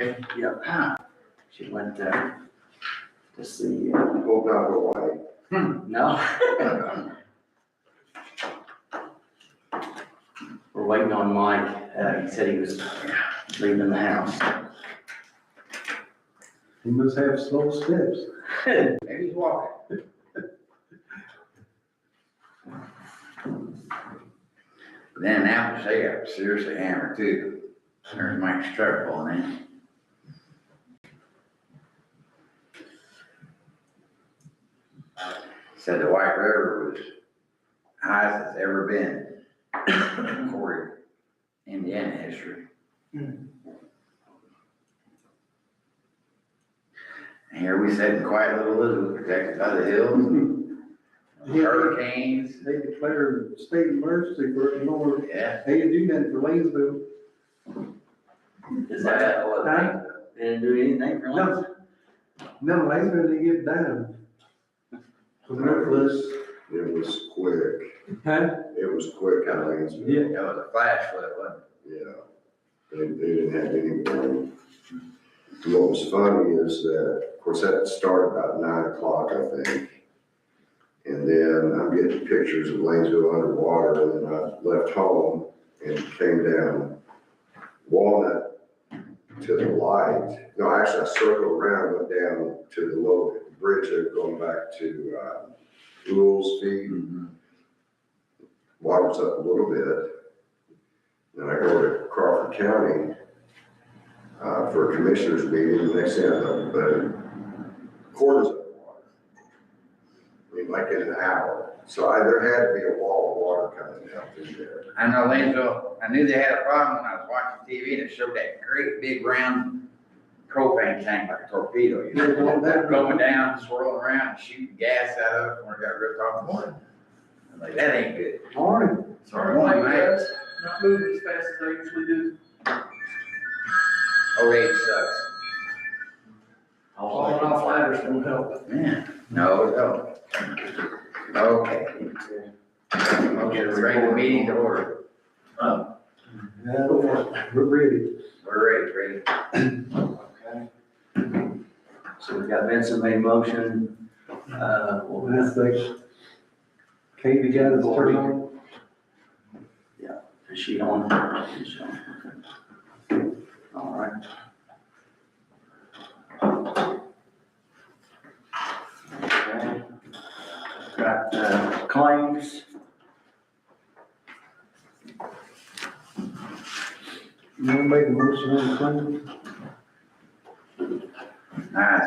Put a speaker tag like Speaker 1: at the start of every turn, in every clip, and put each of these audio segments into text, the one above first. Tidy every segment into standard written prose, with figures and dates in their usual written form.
Speaker 1: Yeah. She went there to see,
Speaker 2: Hope not Hawaii.
Speaker 1: no. We're waiting on Mike. He said he was leaving the house.
Speaker 3: He must have slow steps.
Speaker 2: Maybe he's walking.
Speaker 4: Then Apples, they got seriously hammered too. There's Mike's truck pulling in. Said the White River was highest it's ever been in recorded Indiana history. And here we sit in quiet little Elizabeth, protected by the hills, hurricanes.
Speaker 3: They declared state emergency for it, more.
Speaker 4: Yeah.
Speaker 3: They didn't do that for Lanesville.
Speaker 1: Is that what
Speaker 3: Huh?
Speaker 1: they didn't do anything for lunch?
Speaker 3: No, Lanesville didn't get down. For no floods.
Speaker 2: It was quick.
Speaker 3: Huh?
Speaker 2: It was quick in Lanesville.
Speaker 4: It was a flash flood, wasn't
Speaker 2: Yeah. They didn't have any warning. And what was funny is that, of course, that started about 9 o'clock, I think. And then I'm getting pictures of Lanesville underwater, and then I left home and came down Walnut to the light. No, actually, I circled around, went down to the low bridge there, going back to Rules Feed.
Speaker 4: it?
Speaker 2: Water's up a little bit. Then I go to Crawford County for a commissioners meeting. The next thing I know, the quarters of the water. I mean, like in an hour. So there had to be a wall of water coming down through there.
Speaker 4: I know Lanesville, I knew they had a problem when I was watching TV and it showed that great big round propane tank like a torpedo, you know, going down, swirling around, shooting gas out of it when it got ripped off the water. I'm like, that ain't good.
Speaker 3: Morning.
Speaker 4: Sorry, morning, mate.
Speaker 5: Not moving as fast as they usually do.
Speaker 4: Oh, it sucks.
Speaker 5: Falling off ladders don't help.
Speaker 4: Yeah, no, no. Okay. Okay, let's bring the meeting to order.
Speaker 3: Yeah, we're ready.
Speaker 4: We're ready.
Speaker 1: Okay. So we've got Vincent made a motion. What
Speaker 3: That's like, Katie got his turn on.
Speaker 1: is she on? Is she on? Okay. All right. Okay. Got claims.
Speaker 3: You wanna make a motion on the claim?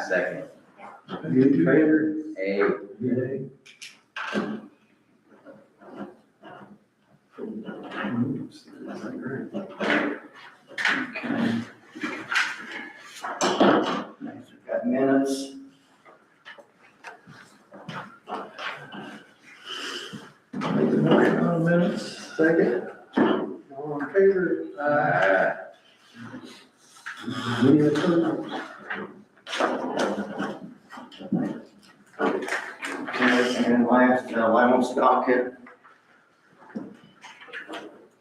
Speaker 4: Second.
Speaker 3: You in favor?
Speaker 4: Hey,
Speaker 3: Yay.
Speaker 1: Okay. Next, we've got minutes.
Speaker 3: Make the motion on minutes, second. All in favor? Any opposed?
Speaker 1: Okay, and last, allowance docket.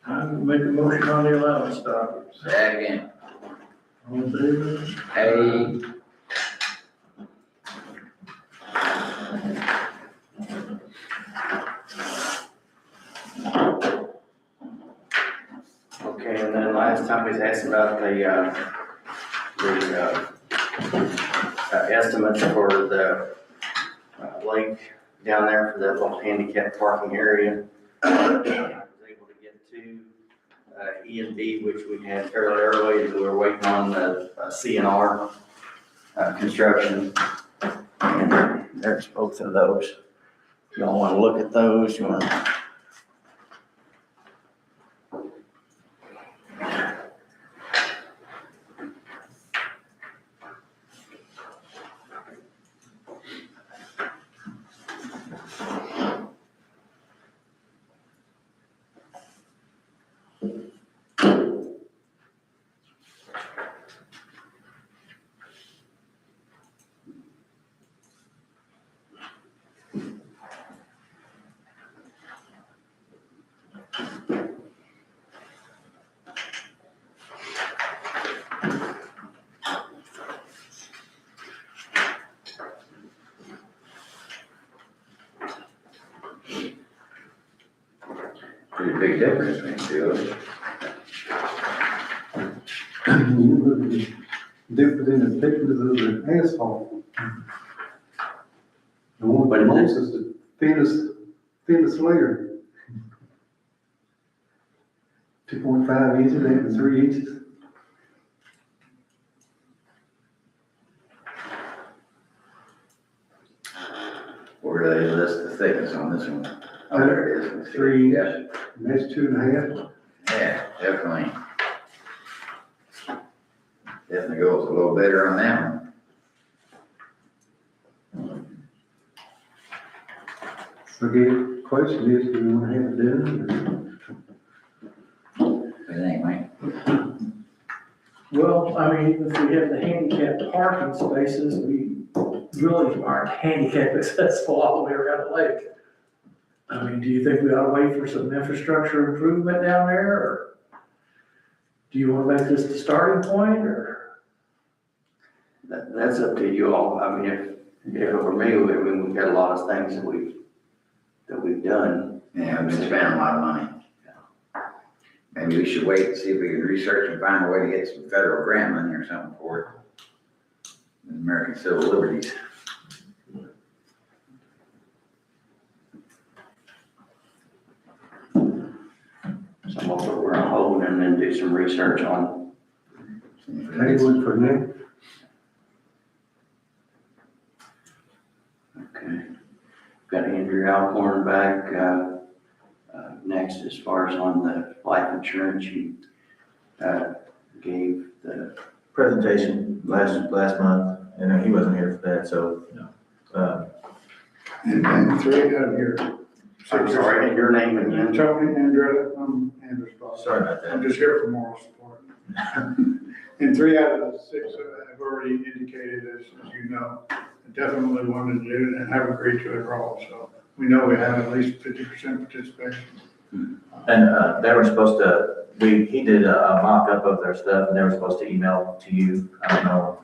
Speaker 5: I would make a motion on the allowance docket.
Speaker 4: second.
Speaker 5: All in favor?
Speaker 4: Hey,
Speaker 1: Okay, and then last time we was asked about the estimates for the lake down there for that little handicap parking area. I was able to get to E&D, which we had fairly early, and we were waiting on the CNR construction. And there's both of those. If y'all want to look at those, you want to.
Speaker 4: big difference between the two of them.
Speaker 3: Different in the thickness of the asphalt. The one
Speaker 1: What
Speaker 3: with
Speaker 1: is
Speaker 3: the most is the thinnest layer. 2.5 inches, and 3 inches.
Speaker 4: Where do they list the thickness on this one? Oh, there it is.
Speaker 3: 3
Speaker 4: Yeah,
Speaker 3: inches, and that's 2.5.
Speaker 4: yeah, definitely. Definitely goes a little better on that one.
Speaker 3: So the question is, do we want to have it done?
Speaker 4: What do you think, Mike?
Speaker 5: Well, I mean, if we have the handicap parking spaces, we really aren't handicap accessible all the way around the lake. I mean, do you think we ought to wait for some infrastructure improvement down there, or do you want to make this the starting point, or?
Speaker 1: That's up to you all. I mean, if it were me, we've got a lot of things that we've done.
Speaker 4: Yeah, we've been spending a lot of money. Maybe we should wait and see if we can research and find a way to get some federal grant money or something for it. American Civil Liberties.
Speaker 1: Some of it we're on hold and then do some research on.
Speaker 3: Table it for now.
Speaker 1: Okay. Got Andrew Alcorn back, next as far as on the life insurance, you, gave the,
Speaker 6: Presentation last month, and he wasn't here for that, so.
Speaker 7: And three out of here.
Speaker 1: I'm sorry, and your name again?
Speaker 7: Tony Andretta, I'm Andrew's boss.
Speaker 6: Sorry about
Speaker 7: I'm
Speaker 6: that.
Speaker 7: just here for moral support. And 3 out of the 6 have already indicated, as you know, definitely wanted to do and have agreed to enroll. So we know we have at least 50% participation.
Speaker 6: And they were supposed to, he did a mock-up of their stuff, and they were supposed to email to you. I don't know.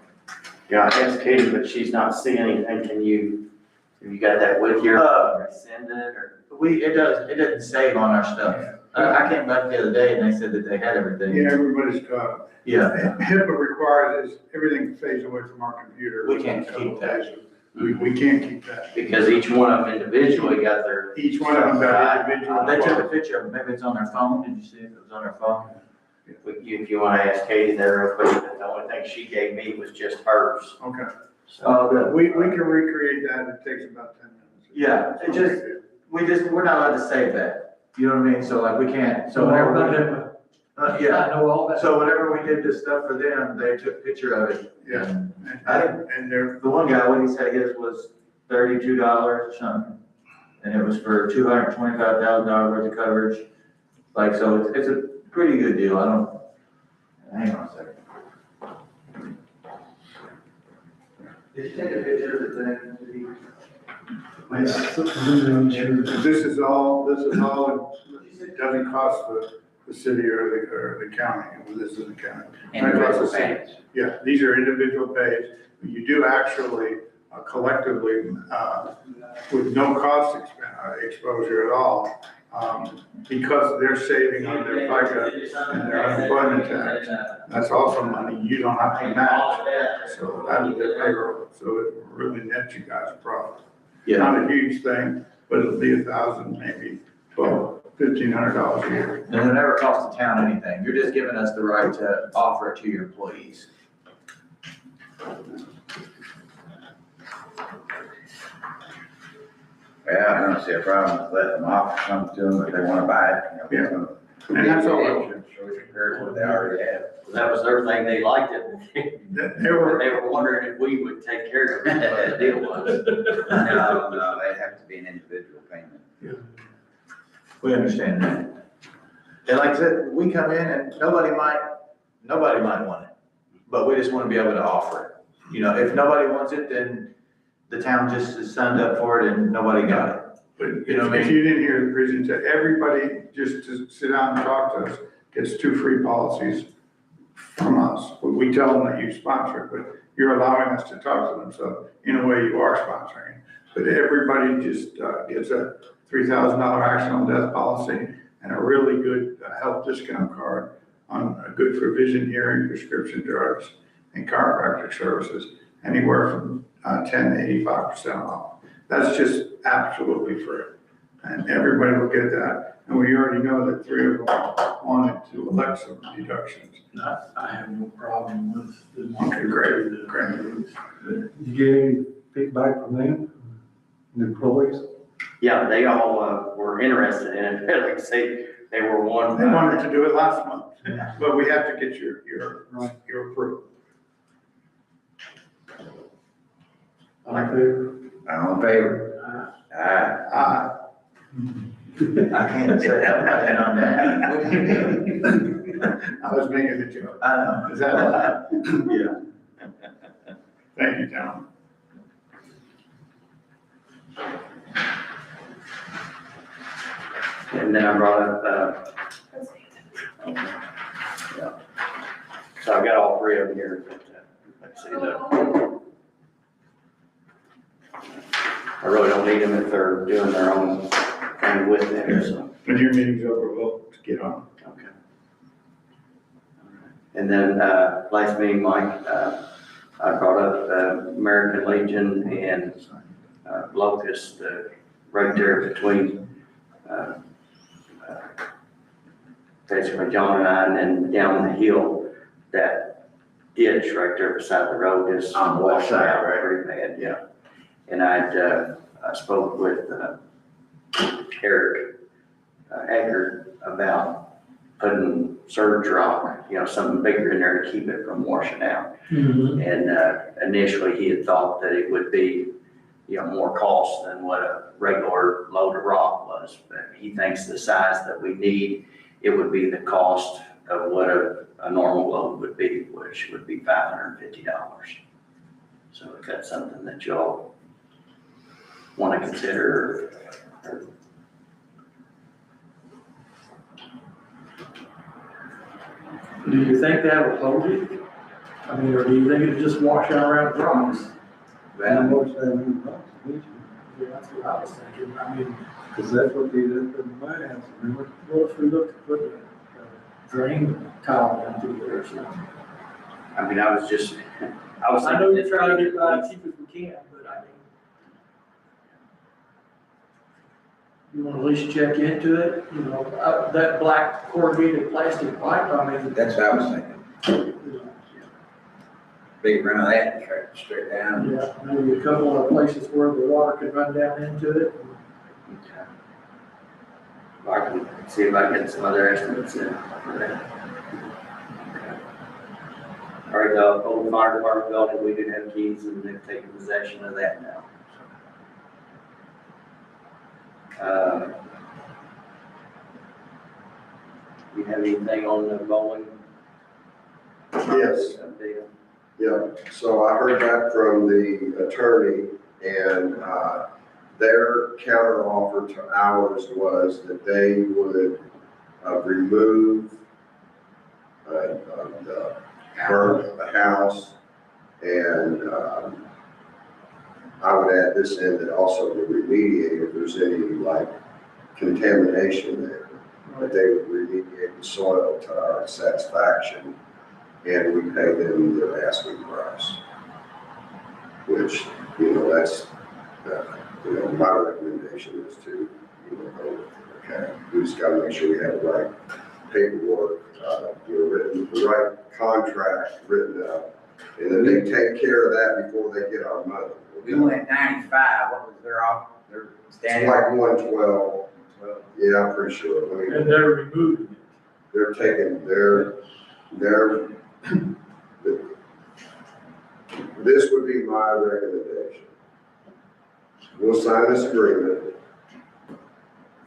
Speaker 1: Yeah, I asked Katie, but she's not seeing anything. Have you got that with you? Send it or?
Speaker 6: It doesn't save on our stuff. I came back the other day, and they said that they had everything.
Speaker 7: Yeah, everybody's got it.
Speaker 6: Yeah,
Speaker 7: HIPAA requires is everything fades away from our computer.
Speaker 6: we can't keep that.
Speaker 7: We can't keep that.
Speaker 1: Because each one of them individually got their.
Speaker 7: Each one of them got individual.
Speaker 6: They took a picture of it, maybe it's on their phone. Did you see if it was on their phone?
Speaker 1: If you wanna ask Katie there real quick, the only thing she gave me was just hers.
Speaker 7: Okay.
Speaker 1: So,
Speaker 7: We can recreate that. It takes about 10 minutes.
Speaker 6: Yeah, we're not allowed to save that. You know what I mean? So like, we can't, so whenever yeah.
Speaker 5: I know all that.
Speaker 6: So whenever we did this stuff for them, they took a picture of it.
Speaker 7: Yeah.
Speaker 6: And
Speaker 7: And they're,
Speaker 6: the one guy, what he said his was $32 or something. And it was for $225,000 worth of coverage. Like, so it's a pretty good deal. Hang on a second. Did you take a picture of the thing?
Speaker 7: this is all, it doesn't cost the city or the county, this is the county.
Speaker 4: Individual payments.
Speaker 7: Yeah, these are individual pays. You do actually collectively, with no cost exposure at all, because they're saving on their FICA and their unemployment tax. That's also money you don't have to match. So that's their payroll. So it really nets you guys a profit.
Speaker 6: Yeah.
Speaker 7: Not a huge thing, but it'll be $1,000, maybe $1,500 a year.
Speaker 6: And it never costs the town anything. You're just giving us the right to offer it to your employees.
Speaker 4: Yeah, I don't see a problem with letting them off, come to them if they wanna buy it. You know,
Speaker 7: And that's all.
Speaker 4: So we compare to what they already have.
Speaker 1: that was their thing, they liked it.
Speaker 7: They were,
Speaker 1: They were wondering if we would take care of it, what the deal was.
Speaker 4: No, they'd have to be an individual payment.
Speaker 6: We understand that. And like I said, we come in and nobody might want it, but we just want to be able to offer it. You know, if nobody wants it, then the town just is signed up for it and nobody got it.
Speaker 7: but
Speaker 6: You know what I
Speaker 7: if
Speaker 6: mean?
Speaker 7: you didn't hear the presentation, everybody just to sit down and talk to us gets 2 free policies from us. We tell them that you sponsor it, but you're allowing us to talk to them, so in a way you are sponsoring. But everybody just gets a $3,000 accidental death policy and a really good health discount card good for vision, hearing, prescription drugs, and chiropractic services, anywhere from 10 to 85% off. That's just absolutely free, and everybody will get that. And we already know that 3 of them wanted to elect some deductions.
Speaker 5: I have no problem with the.
Speaker 7: Okay, great, great.
Speaker 3: Did you get any feedback from them, the employees?
Speaker 1: Yeah, they all, were interested in it, like I say, they were one.
Speaker 7: They wanted to do it last month,
Speaker 3: Yeah.
Speaker 7: but we have to get your approval.
Speaker 5: All in favor?
Speaker 4: All in favor? Aye.
Speaker 6: I can't say nothing on that. What do you mean?
Speaker 7: I was making a joke.
Speaker 6: I know.
Speaker 7: Is that allowed?
Speaker 6: Yeah.
Speaker 7: Thank you, gentlemen.
Speaker 1: And then I brought up, yeah. So I've got all 3 of them here, but, let's see, I really don't need them if they're doing their own thing with them, so.
Speaker 7: When your meeting's over, we'll get on.
Speaker 1: Okay. And then, last meeting, Mike, I brought up, American Legion and, Locust, right there between, basically John and I, and then down the hill, that ditch right there beside the road is.
Speaker 4: On the west side,
Speaker 1: out
Speaker 4: right?
Speaker 1: Pretty bad, yeah. And I spoke with, Eric Eckert about putting surge rock, something bigger in there to keep it from washing out.
Speaker 5: Mhm.
Speaker 1: And initially, he had thought that it would be, more cost than what a regular load of rock was. But he thinks the size that we need, it would be the cost of what a normal load would be, which would be $550. So if that's something that y'all want to consider, or
Speaker 5: Do you think that will hold it? I mean, or do you think it'll just wash out around the rocks?
Speaker 3: How much they mean, because
Speaker 5: Yeah, that's what I was thinking. I mean,
Speaker 3: that's what they did in the mines, remember?
Speaker 5: what if we look to put a drain tile down through there or something?
Speaker 1: I mean, I was
Speaker 5: I know you're trying to get by as cheap as we can, but I mean, you want to at least check into it, that black corrugated plastic pipe, I mean.
Speaker 4: That's what I was thinking. Big round of that, and cut it straight down.
Speaker 5: Yeah, maybe a couple of places where the water could run down into it.
Speaker 1: I can see if I can get some other estimates in for that. All right, the old fire department building, we do have keys and they've taken possession of that now. You have anything on the bowling?
Speaker 2: Yes.
Speaker 1: Update?
Speaker 2: Yeah, so I heard back from the attorney, and their counter offer to ours was that they would remove burn the house, and I would add this in, that also to remediate if there's any like contamination there, that they would remediate the soil to our satisfaction, and we pay them their asking price. Which, that's, my recommendation is to, go with it, okay? We just gotta make sure we have the right paperwork, written, the right contract written up, and that they take care of that before they get our money.
Speaker 4: We went 95, what was their
Speaker 2: It's
Speaker 4: standard?
Speaker 2: like 112, yeah, I'm pretty sure. I mean,
Speaker 5: And they're removing it.
Speaker 2: they're taking this would be my recommendation. We'll sign this agreement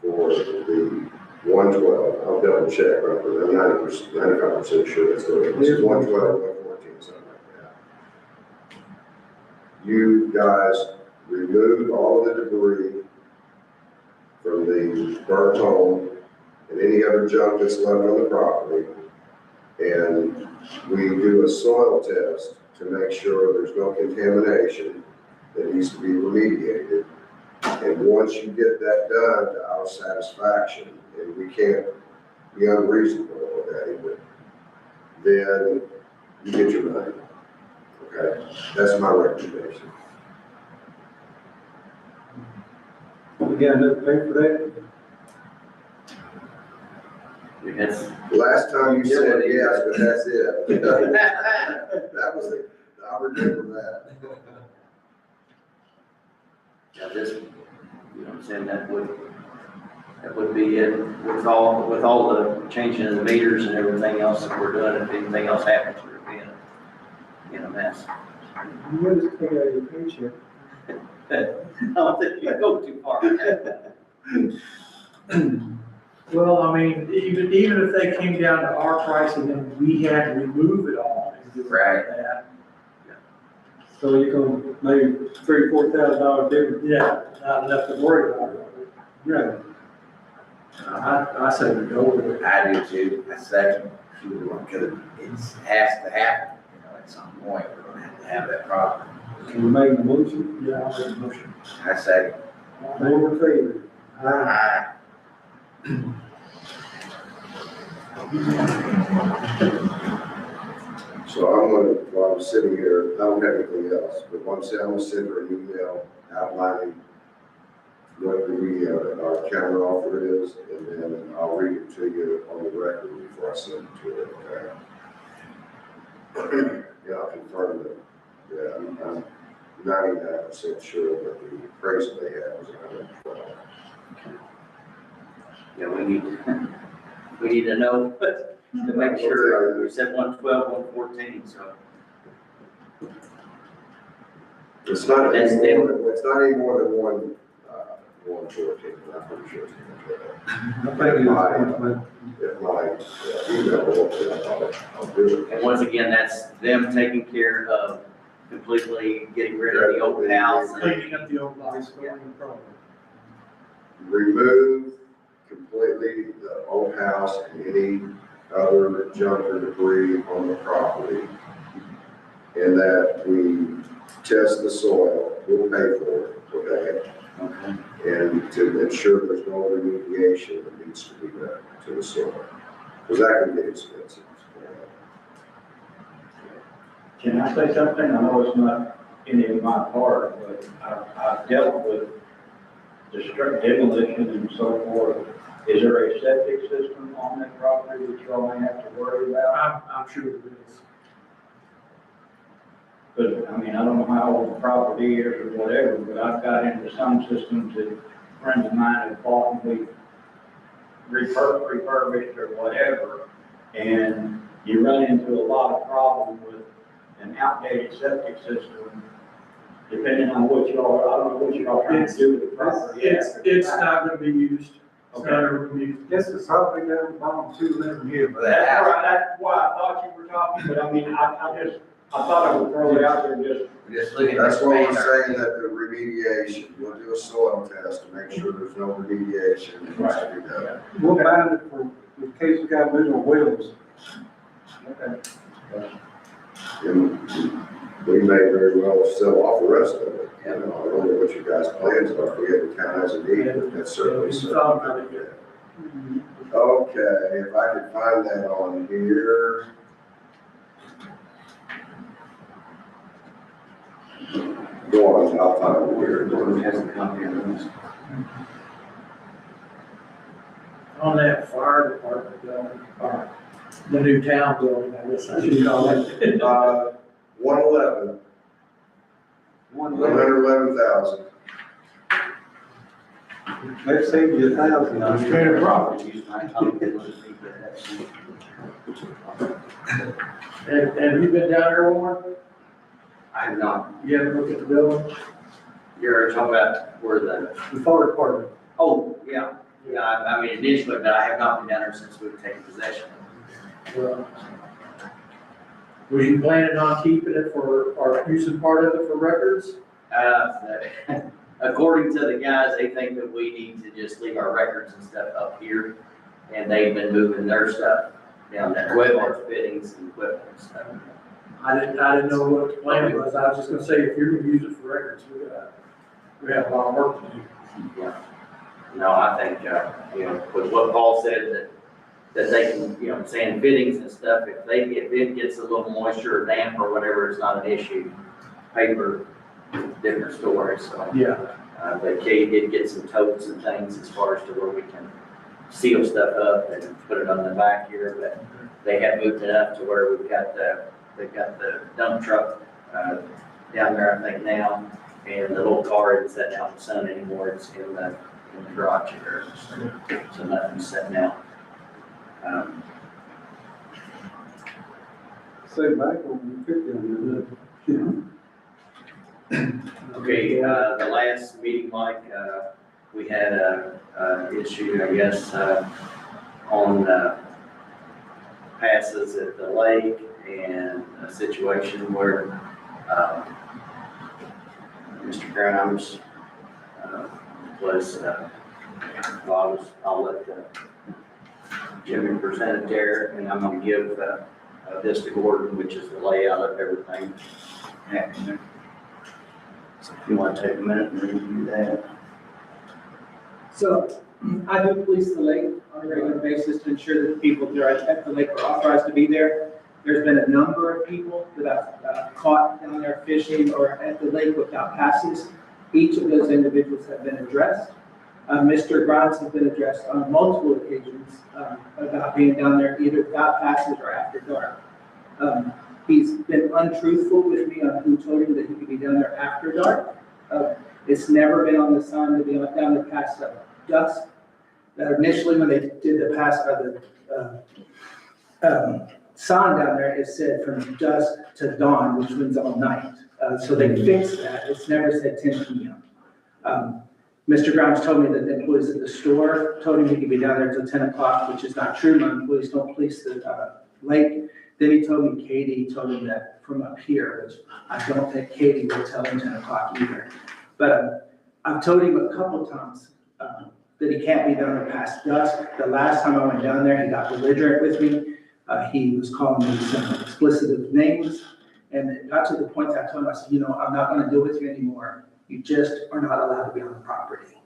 Speaker 2: for the 112, I'll double check, but I'm 95% sure it's going to, this is 112, 114, something like that. You guys remove all of the debris from the burnt home and any other junk that's left on the property. And we do a soil test to make sure there's no contamination that needs to be remediated. And once you get that done to our satisfaction, and we can't be unreasonable, okay, but then you get your money. Okay, that's my recommendation.
Speaker 3: We got enough to pay for that?
Speaker 1: That's,
Speaker 2: Last time you said yes, but that's it. That was it, I remember that.
Speaker 1: yeah, this, you know what I'm saying, that would be it, with all the changing of the meters and everything else that we're doing, if anything else happens, we're being in a mess.
Speaker 3: You would just take out your paycheck.
Speaker 1: I don't think you go too far.
Speaker 5: Well, I mean, even if they came down to our price and then we had to remove it all and do it
Speaker 4: Right.
Speaker 5: like that.
Speaker 3: So you're gonna maybe $3,000-4,000 difference.
Speaker 5: Yeah, not enough to worry about.
Speaker 3: Right.
Speaker 5: I say we go with it.
Speaker 4: I do too, I second, because it has to happen, you know, at some point, we're gonna have to have that problem.
Speaker 3: Can we make a motion?
Speaker 5: Yeah, I'll make a motion.
Speaker 4: I second.
Speaker 3: All in favor?
Speaker 4: Aye.
Speaker 2: So I'm gonna, while I'm sitting here, I don't have anything else, but once I'm gonna send her an email outlining what our counter offer is, and then I'll read it to you on the record before I send it to her, okay? Yeah, I'll confirm that, yeah, I'm 99% sure that the appraisal they had was 112.
Speaker 1: Yeah, we need to know, to make sure, we said 112, 114, so.
Speaker 2: It's not
Speaker 1: That's
Speaker 2: any more, it's not any more than 114, I'm pretty sure it's
Speaker 3: I think
Speaker 2: if my email will, I'll do it.
Speaker 1: And once again, that's them taking care of completely getting rid of the old house. and-
Speaker 5: Cleaning up the old
Speaker 3: it's
Speaker 5: box.
Speaker 3: going to problem.
Speaker 2: Remove completely the old house and any other junk or debris on the property. And that we test the soil, we'll pay for it, okay?
Speaker 1: Okay.
Speaker 2: And to ensure there's no remediation that needs to be done to the soil. Because that can get expensive.
Speaker 8: Can I say something? I know it's not any of my part, but I've dealt with demolition and so forth. Is there a septic system on that property that you all may have to worry about?
Speaker 5: I'm sure it is.
Speaker 8: Because, I mean, I don't know how old the property is or whatever, but I've got into some systems that friends of mine have bought and we refurbished or whatever. And you run into a lot of problems with an outdated septic system, depending on what y'all, I don't know what y'all trying to do with the property.
Speaker 5: It's not gonna be used. It's not ever gonna be used.
Speaker 3: This is probably down the bottom 211 here.
Speaker 8: That's why I thought you were talking, but I mean, I thought I would throw it out there just.
Speaker 4: We're just looking to
Speaker 2: That's why we're
Speaker 4: expand our.
Speaker 2: saying that the remediation, we'll do a soil test to make sure there's no remediation that needs to be done.
Speaker 3: We'll find it for, in case we got mineral wells.
Speaker 8: Okay.
Speaker 2: And we may very well sell off the rest of it. You know, I don't know what you guys' plans are, if we have the town as a need, but that's certainly
Speaker 5: We
Speaker 2: something.
Speaker 5: thought about it yet.
Speaker 2: Okay, if I could find that on here. Go on, I'll find it here.
Speaker 1: It has a copy of this.
Speaker 5: On that fire department building, or the new town building, I guess I should call it.
Speaker 2: 111, 111,000.
Speaker 3: Let's save you 1,000.
Speaker 1: I'm scared of property.
Speaker 5: Have you been down there, Warren?
Speaker 1: I have not,
Speaker 5: You haven't looked at the building?
Speaker 1: you're talking about where the,
Speaker 3: The fire department.
Speaker 1: oh, yeah, I mean initially, but I have not been down there since we've taken possession.
Speaker 5: Well, were you planning on keeping it for, or using part of it for records?
Speaker 1: According to the guys, they think that we need to just leave our records and stuff up here, and they've been moving their stuff down there, web fittings and equipment and stuff.
Speaker 5: I didn't know what the plan was. I was just gonna say, if you're gonna use it for records, we got. we have a lot of work to do.
Speaker 1: No, I think, with what Paul said, that they can, sand fittings and stuff, if it gets a little moisture or damp or whatever, it's not an issue. Paper, different story, so.
Speaker 5: Yeah.
Speaker 1: But Kay did get some totes and things as far as to where we can seal stuff up and put it on the back here, but they have moved it up to where they've got the dump truck, down there, I think now, and the little car isn't sitting out in the sun anymore, it's in the garage here, so nothing's sitting out.
Speaker 3: Say back on 50 on
Speaker 1: Okay, the last meeting, Mike, we had a issue, I guess, on passes at the lake and a situation where Mr. Grimes was, I'll let Jimmy present it there, and I'm gonna give this to Gordon, which is the layout of everything. So if you want to take a minute and review that.
Speaker 9: So I do police the lake on a regular basis to ensure that the people that are at the lake are authorized to be there. There's been a number of people that I've caught down there fishing or at the lake without passes. Each of those individuals have been addressed. Mr. Grimes has been addressed on multiple occasions about being down there either without passes or after dark. He's been untruthful with me on who told him that he could be down there after dark. It's never been on the sign to be down there past dusk. Initially, when they did the pass, sign down there, it said from dusk to dawn, which means all night. So they fixed that. It's never said 10 p.m. Mr. Grimes told me that the employees at the store told him he could be down there till 10 o'clock, which is not true. My employees don't police the lake. Then he told me Katie told him that from up here, which I don't think Katie will tell him 10 o'clock either. But I've told him a couple times that he can't be down there past dusk. The last time I went down there, he got belligerent with me. He was calling me some explicit names. And it got to the point that I told him, I said, I'm not going to deal with you anymore. You just are not allowed to be on the property.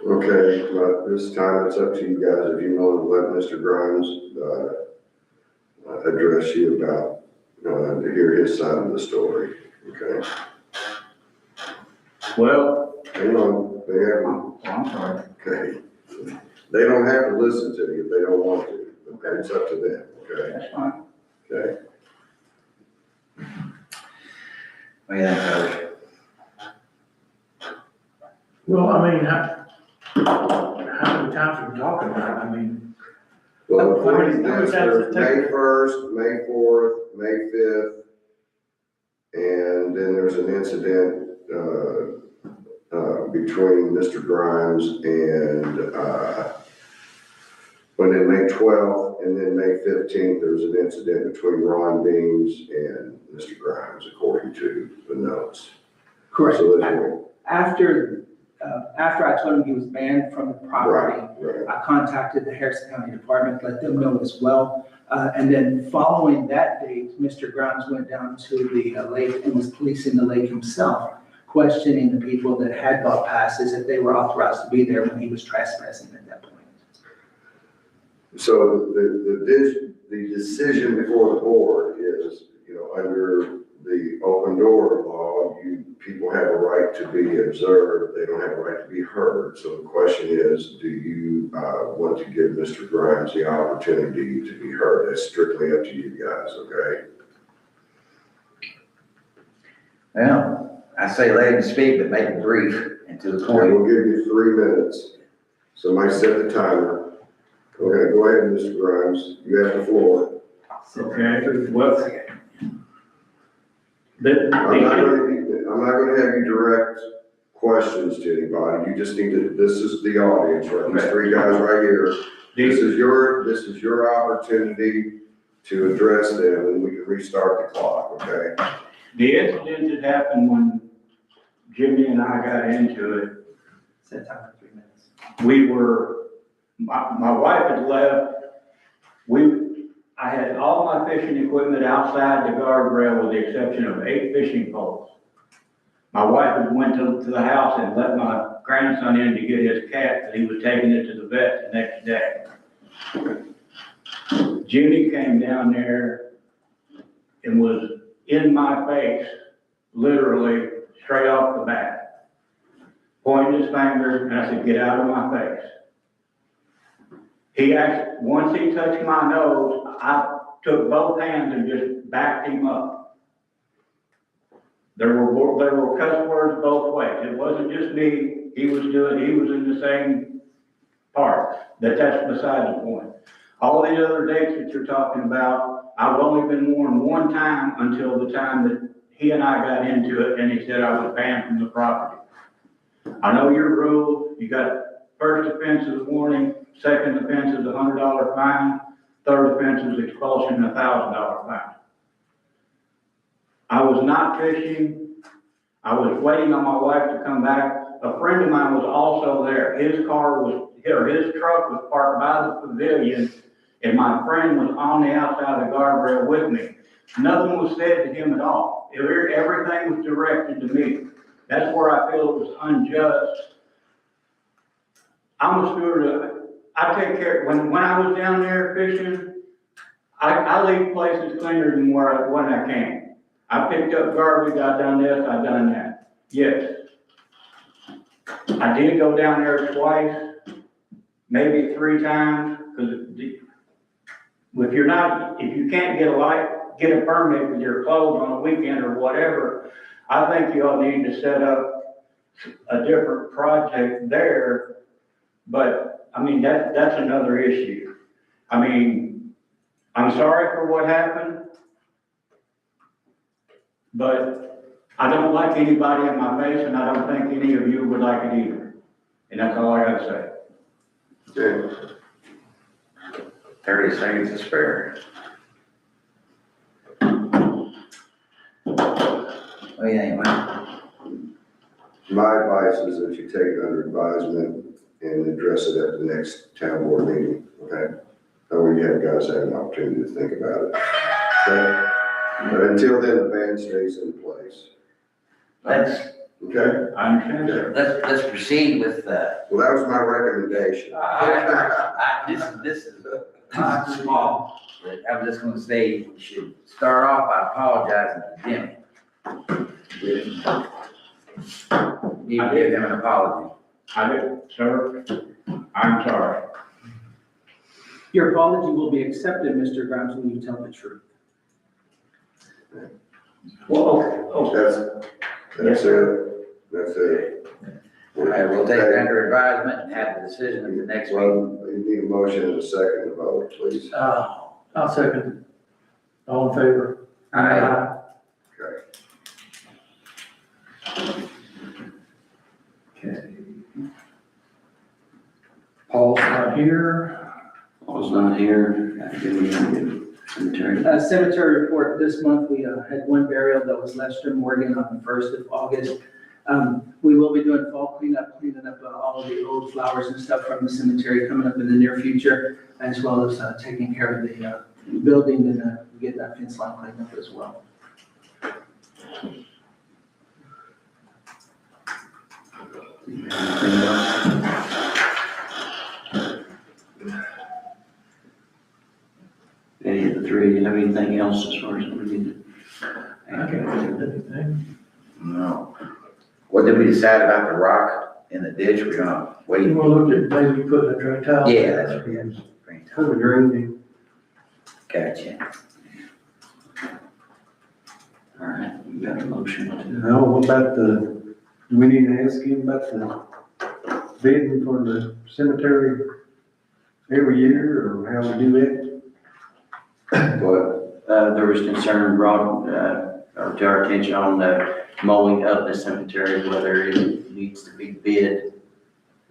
Speaker 2: Okay, well, this time it's up to you guys, if you want to let Mr. Grimes, address you about, to hear his side of the story, okay?
Speaker 8: Well,
Speaker 2: Hang on, they haven't,
Speaker 4: I'm sorry.
Speaker 2: okay? They don't have to listen to you if they don't want to, okay, it's up to them, okay?
Speaker 4: That's fine.
Speaker 2: Okay,
Speaker 4: What do you think, Coach?
Speaker 5: Well, I mean, how many times are we talking about? I mean,
Speaker 2: well,
Speaker 5: How
Speaker 2: according
Speaker 5: many
Speaker 2: to this,
Speaker 5: times
Speaker 2: there's
Speaker 5: does it take?
Speaker 2: May 1st, May 4th, May 5th, and then there's an incident, between Mr. Grimes and, then May 12th, and then May 15th, there was an incident between Ron Beams and Mr. Grimes, according to the notes.
Speaker 9: Correct.
Speaker 2: So that's
Speaker 9: After I told him he was banned from the property,
Speaker 2: right.
Speaker 9: I contacted the Harrison County Department, let them know as well. And then following that date, Mr. Grimes went down to the lake and was policing the lake himself, questioning the people that had bought passes if they were authorized to be there when he was trespassing at that point.
Speaker 2: So the decision before the board is, under the open door law, people have a right to be observed, they don't have a right to be heard. So the question is, do you want to give Mr. Grimes the opportunity to be heard? That's strictly up to you guys, okay?
Speaker 4: Well, I say let him speak, but make it brief and to the
Speaker 2: Okay,
Speaker 4: point.
Speaker 2: we'll give you 3 minutes. Somebody set the timer. Okay, go ahead, Mr. Grimes, you have the floor.
Speaker 8: okay, well,
Speaker 2: I'm not gonna have you direct questions to anybody, you just need to, this is the audience, right, these 3 guys right here. This is your opportunity to address them, and we can restart the clock, okay?
Speaker 8: the incident that happened when Jimmy and I got into it,
Speaker 9: Set time for 3 minutes.
Speaker 8: we were, my wife had left. I had all my fishing equipment outside the guardrail with the exception of 8 fishing poles. My wife had went to the house and let my grandson in to get his cat, and he was taking it to the vet the next day. Judy came down there and was in my face, literally straight off the bat. Pointed his finger, and I said, "Get out of my face." He actually, once he touched my nose, I took both hands and just backed him up. There were cuss words both ways. It wasn't just me, he was in the same part. That's beside the point. All these other dates that you're talking about, I've only been warned one time until the time that he and I got into it, and he said I was banned from the property. I know your rules. You got first offense is a warning, second offense is $100 fine, third offense is expulsion, $1,000 fine. I was not fishing. I was waiting on my wife to come back. A friend of mine was also there. His truck was parked by the pavilion, and my friend was on the outside of the guardrail with me. Nothing was said to him at all. Everything was directed to me. That's where I feel it was unjust. I'm a steward. I take care, when I was down there fishing, I leave places cleaner than when I came. I picked up garbage, I done this, I done that. Yes. I did go down there twice, maybe 3 times, because if you can't get a permit with your clothes on a weekend or whatever, I think you all need to set up a different project there. But, I mean, that's another issue. I mean, I'm sorry for what happened, but I don't like anybody in my face, and I don't think any of you would like it either. And that's all I gotta say.
Speaker 2: Okay.
Speaker 4: 30 seconds to spare. What do you think, Mike?
Speaker 2: My advice is that you take it under advisement and address it at the next town board meeting, okay? That way you guys have an opportunity to think about it, okay? But until then, the ban stays in place, okay?
Speaker 8: I understand, sir.
Speaker 4: Let's proceed with,
Speaker 2: Well, that was my recommendation.
Speaker 4: this is small, but I was just gonna say, we should start off by apologizing to Jimmy. You give him an apology.
Speaker 8: I do, sir. I'm sorry.
Speaker 9: Your apology will be accepted, Mr. Grimes, when you tell the truth.
Speaker 8: Well, okay.
Speaker 2: That's it.
Speaker 4: All right, we'll take it under advisement and have the decision at the next meeting.
Speaker 2: Well, you need a motion and a second to vote, please.
Speaker 5: I'll second. All in favor?
Speaker 4: All right.
Speaker 5: Okay. Paul's not here.
Speaker 1: Paul's not here. I think we gotta get cemetery.
Speaker 9: Cemetery report, this month, we had one burial that was Lester Morgan on the 1st of August. We will be doing fall cleaning up all of the old flowers and stuff from the cemetery coming up in the near future, as well as taking care of the building and get that fence line cleaned up as well.
Speaker 1: Any of the three, do you have anything else as far as we need to?
Speaker 5: I can't think of anything.
Speaker 4: No. What did we decide about the rock in the ditch? We're gonna wait.
Speaker 5: You wanna look at maybe putting a dry towel?
Speaker 4: Yeah, that's what it is.
Speaker 5: Have a drink.
Speaker 4: Gotcha.
Speaker 1: All right, we got a motion to.
Speaker 3: Now, what about do we need to ask him about the bidding for the cemetery every year, or how we do that?
Speaker 2: What?
Speaker 1: There was concern brought, to our attention on the mowing of the cemetery, whether it needs to be bid.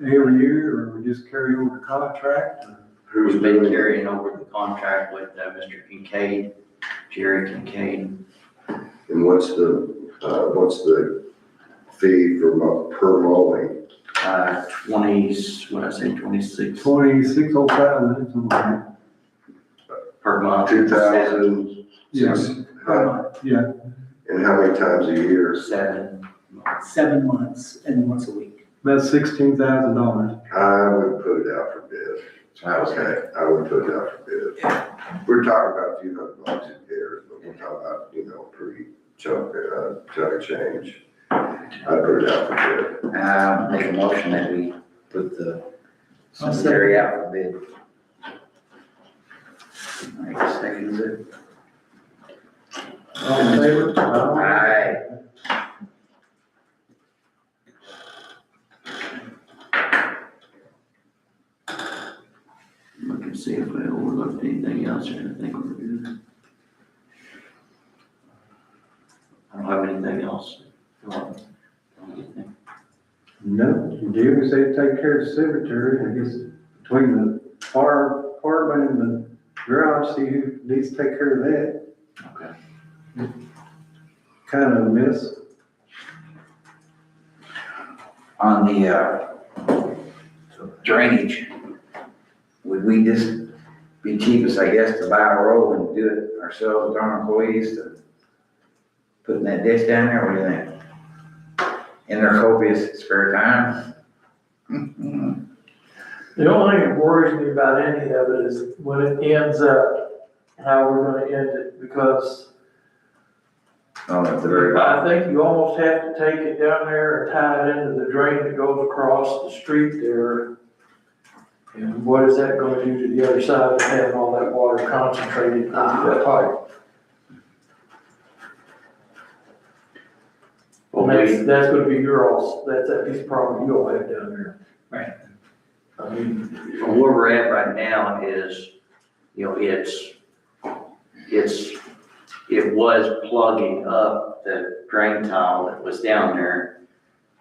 Speaker 3: Every year, or we just carry over the contract?
Speaker 1: We've been carrying over the contract with, Mr. Kincaid, Jerry Kincaid.
Speaker 2: And what's the fee per mowing?
Speaker 1: 26
Speaker 3: $26.05, something like that.
Speaker 1: per month.
Speaker 2: 2,000?
Speaker 3: Yeah. Yeah,
Speaker 2: And how many times a year?
Speaker 1: 7
Speaker 9: 7 months and once a week.
Speaker 3: That's $16,000.
Speaker 2: I would put it out for bid. Okay, I would put it out for bid. We're talking about a few $100 who cares, but we're talking about, a pretty chunk of change. I'd put it out for bid.
Speaker 4: Make a motion that we put the cemetery out for bid. Mike seconds it.
Speaker 5: All in favor?
Speaker 4: Aye.
Speaker 1: Look and see if I overlooked anything else here. I think we're good. I don't have anything else.
Speaker 3: No, Jerry said take care of the cemetery, I guess, between the fire department and the garage, see who needs to take care of that.
Speaker 1: Okay.
Speaker 3: Kind of a mess.
Speaker 4: On the, drainage, would we just be cheapest, I guess, to buy a roll and do it ourselves, with our employees, to putting that ditch down there, what do you think? In their copious spare time?
Speaker 5: The only thing that worries me about any of it is when it ends up, how we're gonna end it, because
Speaker 4: Oh, at the very bottom.
Speaker 5: I think you almost have to take it down there and tie it into the drain that goes across the street there. And what is that gonna do to the other side of having all that water concentrated into that pipe?
Speaker 1: Well,
Speaker 5: That's gonna be that's that piece of property you'll have down there.
Speaker 9: Right.
Speaker 5: I mean,
Speaker 1: Where we're at right now is, it was plugging up the drain tile that was down there.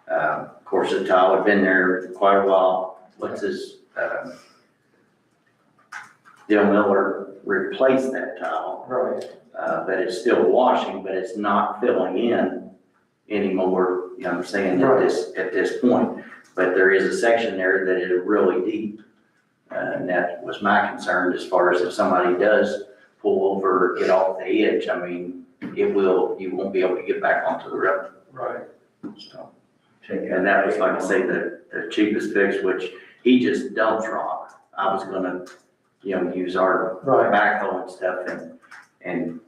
Speaker 1: Of course, the tile had been there quite a while. Dale Miller replaced that tile,
Speaker 5: right,
Speaker 1: but it's still washing, but it's not filling in anymore, you know what I'm saying,
Speaker 5: Right.
Speaker 1: at this point. But there is a section there that is really deep. And that was my concern as far as if somebody does pull over or get off the edge, I mean, you won't be able to get back onto the road.
Speaker 5: right.
Speaker 1: So, and that was, like I say, the cheapest fix, which he just dumps rock. I was gonna, use our
Speaker 5: Right.
Speaker 1: backhoe and stuff and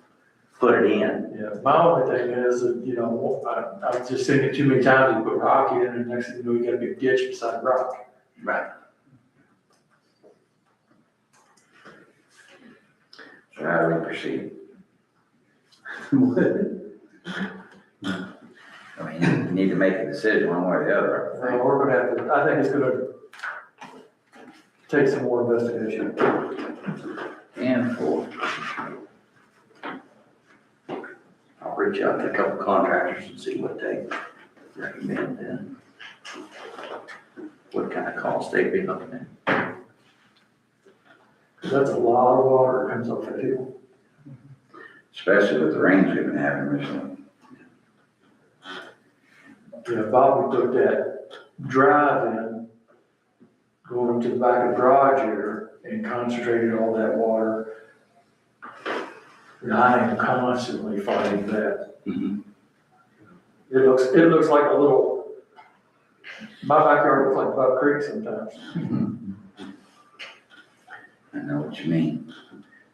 Speaker 1: put it in.
Speaker 5: Yeah, my only thing is that, I've just seen it too many times, you put rock in and next thing you know, you got a big ditch beside rock.
Speaker 1: Right.
Speaker 4: So how do we proceed? I mean, you need to make a decision one way or the other.
Speaker 5: We're gonna have to, I think it's gonna take some more investigation.
Speaker 4: And four.
Speaker 1: I'll reach out to a couple contractors and see what they recommend and what kind of cost they'd be looking at.
Speaker 5: 'Cause that's a lot of water that comes up that hill.
Speaker 4: Especially with the rains we've been having recently.
Speaker 5: Yeah, Bob, we put that drive in, going to the back of the garage here and concentrated all that water. And I am constantly fighting that.
Speaker 1: Mhm.
Speaker 5: It looks like a little, my backyard looks like Buck Creek sometimes.
Speaker 4: I know what you mean.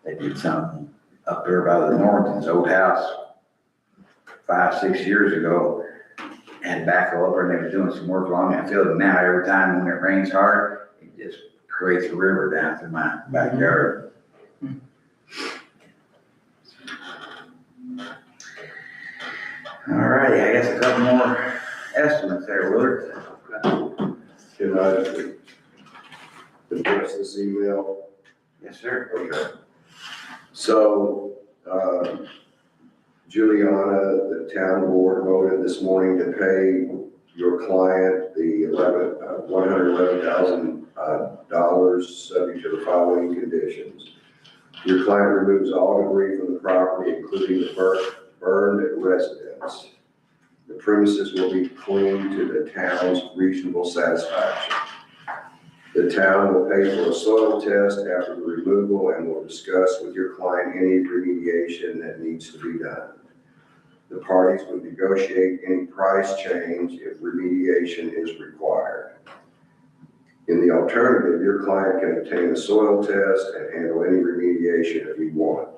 Speaker 4: They did something up there by the Norton's old house 5, 6 years ago. Had backhoe up there and they were doing some work along that field. And now every time when it rains hard, it just creates a river down through my backyard. All righty, I guess a couple more estimates there, Willard.
Speaker 2: Can I address this email?
Speaker 4: Yes, sir.
Speaker 2: Okay. So, Juliana, the town board voted this morning to pay your client the $111,000, subject to the following conditions. Your client removes all debris from the property, including the burned residence. The premises will be cleaned to the town's reasonable satisfaction. The town will pay for a soil test after the removal and will discuss with your client any remediation that needs to be done. The parties would negotiate any price change if remediation is required. In the alternative, your client can obtain a soil test and handle any remediation if he wants.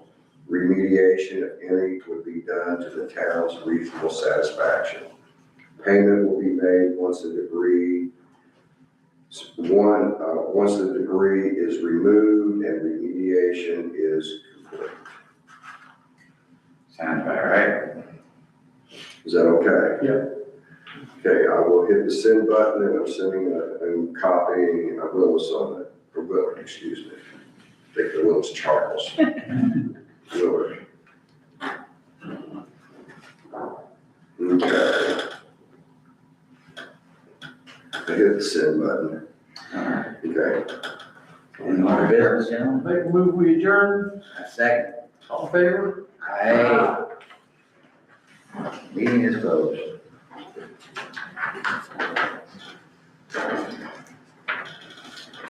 Speaker 2: Remediation, if any, would be done to the town's reasonable satisfaction. Payment will be made once the debris is removed and remediation is complete.
Speaker 4: Sounds about right.
Speaker 2: Is that okay?
Speaker 5: Yeah.
Speaker 2: Okay, I will hit the send button and I'm sending and copying Willis on it, or Willard, excuse me. I think the Willis Charles. Willard. Okay. I hit the send button. Okay.
Speaker 4: Any more business, gentlemen?
Speaker 5: Make a move, we adjourn,
Speaker 4: A second.
Speaker 5: all in favor?
Speaker 4: Aye. Meeting is closed.